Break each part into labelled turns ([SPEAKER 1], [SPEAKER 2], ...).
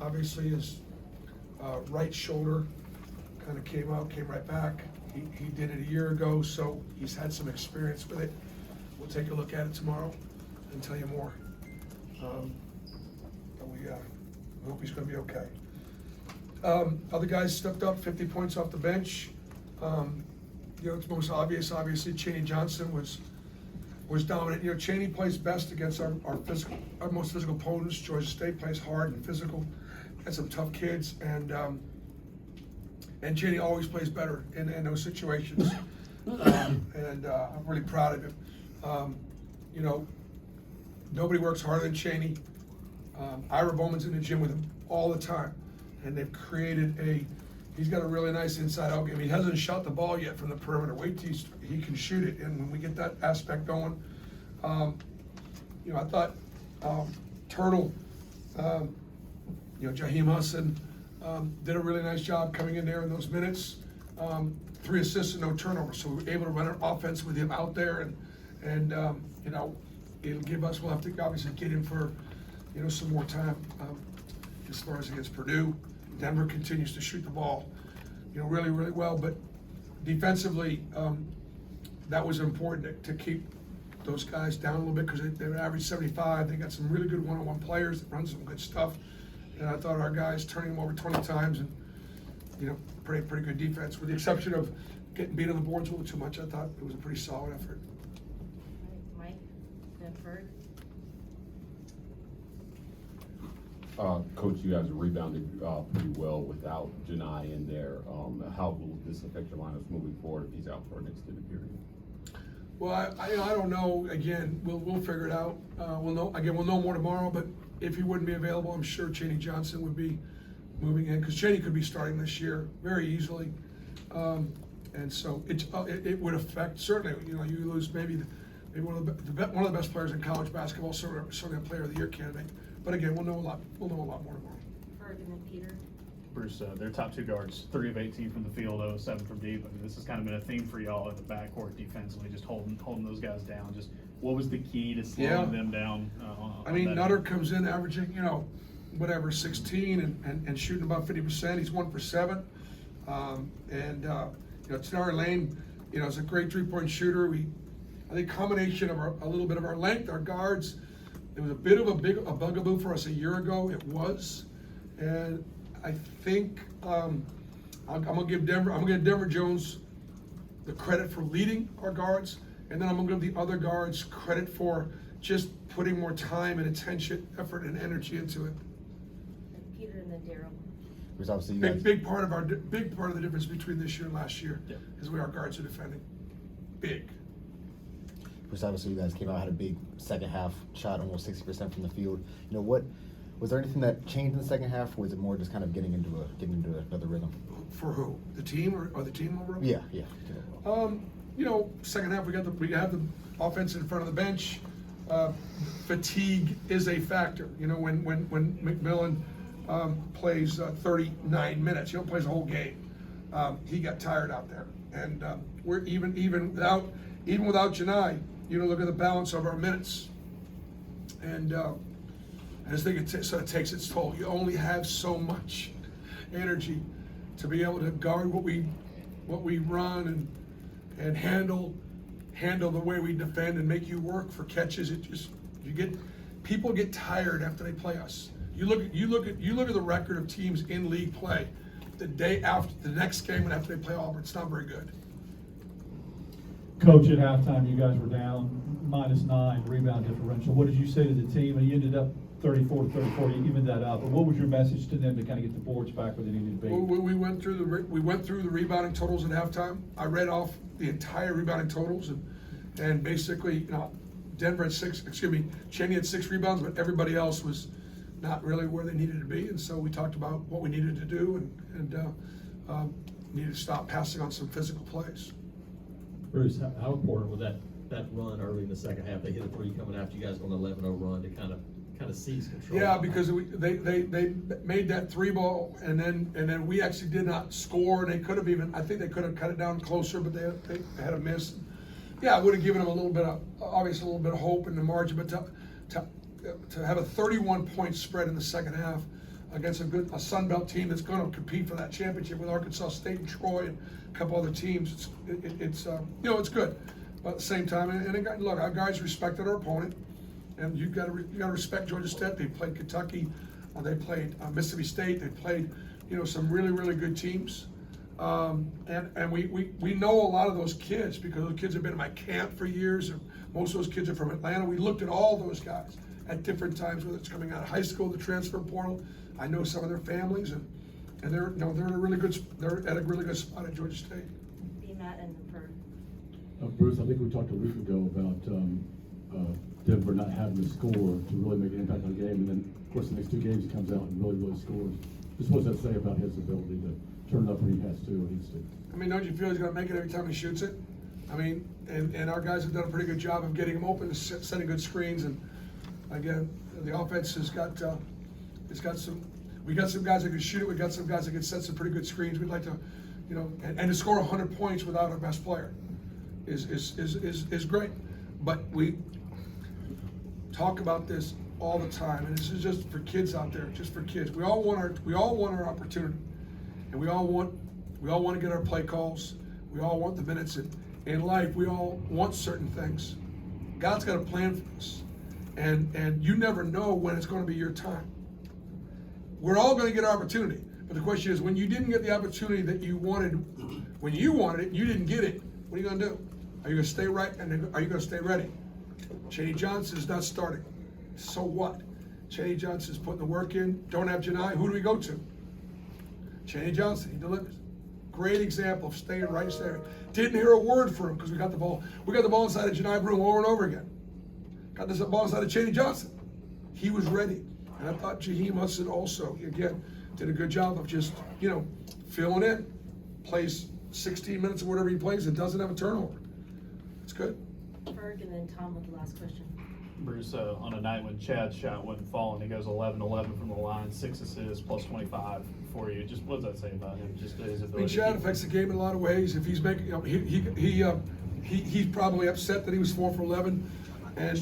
[SPEAKER 1] obviously his right shoulder kind of came right back. He did it a year ago, so he's had some experience with it. We'll take a look at it tomorrow and tell you more. But we hope he's going to be okay. Other guys stepped up, 50 points off the bench. It's most obvious. Obviously, Chaney Johnson was dominant. Chaney plays best against our most physical opponents. Georgia State plays hard and physical, and some tough kids. And Chaney always plays better in those situations. And I'm really proud of him. Nobody works harder than Chaney. Ira Bowman's in the gym with him all the time, and they've created he's got a really nice inside-out game. He hasn't shot the ball yet from the perimeter. Wait till he can shoot it, and when we get that aspect going, I thought Turtle, Jaheim Husson did a really nice job coming in there in those minutes. 3 assists and no turnovers, so we were able to run an offense with him out there, and it'll give us. We'll have to obviously get him for some more time as far as against Purdue. Denver continues to shoot the ball, really, really well. But defensively, that was important to keep those guys down a little bit because they average 75. They got some really good one-on-one players that run some good stuff. And I thought our guys turning them over 20 times and, pretty good defense. With the exception of getting beat on the boards a little too much, I thought it was a pretty solid effort.
[SPEAKER 2] Mike, Bedford.
[SPEAKER 3] Coach, you guys rebounded pretty well without Janai in there. How will this affect your lineups moving forward if he's out for an extended period?
[SPEAKER 1] Well, I don't know. Again, we'll figure it out. We'll know more tomorrow. But if he wouldn't be available, I'm sure Chaney Johnson would be moving in because Chaney could be starting this year very easily. And so it would affect certainly. You lose maybe one of the best players in college basketball, certainly a Player of the Year candidate. But again, we'll know a lot more tomorrow.
[SPEAKER 2] Ferg and Peter.
[SPEAKER 4] Bruce, their top 2 guards, 3 of 18 from the field, 0 of 7 from deep. I mean, this has kind of been a theme for y'all in the backcourt defensively, just holding those guys down. Just what was the key to slowing them down?
[SPEAKER 1] Nutter comes in averaging, 16 and shooting about 50%. He's 1 for 7. Tanari Lane, is a great 3-point shooter. I think combination of a little bit of our length, our guards. It was a bit of a bugaboo for us a year ago. It was, and I think I'm gonna give Denver Jones the credit for leading our guards, and then I'm gonna give the other guards credit for just putting more time and attention, effort, and energy into it.
[SPEAKER 2] And Peter and then Daryl.
[SPEAKER 5] Because obviously
[SPEAKER 1] Big part of the difference between this year and last year is the way our guards are defending. Big.
[SPEAKER 5] Because obviously you guys came out, had a big second half, shot almost 60% from the field. What was there anything that changed in the second half, or was it more just kind of getting into another rhythm?
[SPEAKER 1] For who? The team or the team overall?
[SPEAKER 5] Yeah.
[SPEAKER 1] Second half we have the offense in front of the bench. Fatigue is a factor. When McMillan plays 39 minutes, he plays a whole game. He got tired out there, and we're even without Janai. Look at the balance of our minutes, and I just think it takes its toll. You only have so much energy to be able to guard what we run and handle the way we defend and make you work for catches. People get tired after they play us. You look at the record of teams in league play. The day after the next game and after they play Auburn, it's not very good.
[SPEAKER 6] Coach, at halftime, you guys were down -9 rebound differential. What did you say to the team? And you ended up 34-34. You evened that out. But what was your message to them to kind of get the boards back where they needed to be?
[SPEAKER 1] We went through the rebounding totals at halftime. I read off the entire rebounding totals and basically, Denver had 6. Chaney had 6 rebounds, but everybody else was not really where they needed to be. And so we talked about what we needed to do and needed to stop passing on some physical plays.
[SPEAKER 7] Bruce, how important was that run early in the second half? They hit a 3 coming after you guys on the 11-0 run to kind of seize control.
[SPEAKER 1] Yeah, because they made that 3 ball and then we actually did not score. They could have I think they could have cut it down closer, but they had a miss. Yeah, it would have given them a little bit of hope in the margin, but to have a 31-point spread in the second half, against a Sun Belt team that's gonna compete for that championship with Arkansas State and Troy and a couple other teams. It's you know, it's good. But at the same time, and again, look, our guys respected our opponent, and you gotta respect Georgia State. They played Kentucky, they played Mississippi State, they played, you know, some really, really good teams. And we know a lot of those kids because those kids have been in my camp for years, and most of those kids are from Atlanta. We looked at all those guys at different times, whether it's coming out of high school, the transfer portal. I know some of their families, and they're, you know, they're at a really good spot at Georgia State.
[SPEAKER 2] BMAT and Ferg.
[SPEAKER 8] Bruce, I think we talked a week ago about Denver not having the score to really make an impact on the game, and then, of course, the next two games he comes out and really scores. Just what does that say about his ability to turn it up when he has to or needs to?
[SPEAKER 1] I mean, don't you feel he's gonna make it every time he shoots it? I mean, and our guys have done a pretty good job of getting him open, setting good screens, and again, the offense has got, we got some guys that can shoot it, we got some guys that can set some pretty good screens. We'd like to, you know, and to score 100 points without our best player is great. But we talk about this all the time, and this is just for kids out there, just for kids. We all want our opportunity, and we all want to get our play calls. We all want the minutes in life. We all want certain things. God's got a plan for us, and you never know when it's going to be your time. We're all going to get our opportunity, but the question is, when you didn't get the opportunity that you wanted, when you wanted it, you didn't get it. What are you going to do? Are you going to stay right, and are you going to stay ready? Cheney Johnson's not starting. So what? Cheney Johnson's putting the work in. Don't have Janai. Who do we go to? Cheney Johnson. He delivers. Great example of staying right there. Didn't hear a word from him because we got the ball. We got the ball inside of Janai Broom over and over again. Got this ball inside of Cheney Johnson. He was ready. And I thought Jaheim Hudson also, again, did a good job of just, you know, filling in. Plays 16 minutes or whatever he plays and doesn't have a turnover. It's good.
[SPEAKER 2] Ferg and then Tom with the last question.
[SPEAKER 4] Bruce, on a night when Chad's shot wasn't falling, he goes 11-11 from the line, 6 assists, plus 25 for you. Just what does that say about him? Just his ability.
[SPEAKER 1] I mean, Chad affects the game in a lot of ways. If he's making, you know, he's probably upset that he was 4 for 11, and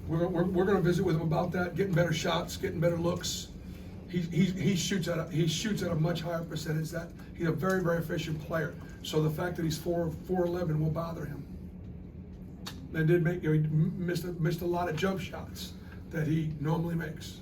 [SPEAKER 1] we're going to visit with him about that, getting better shots, getting better looks. He shoots at a much higher percentage. That he's a very, very efficient player. So the fact that he's 4-11 will bother him. And did make, you know, he missed a lot of jump shots that he normally makes.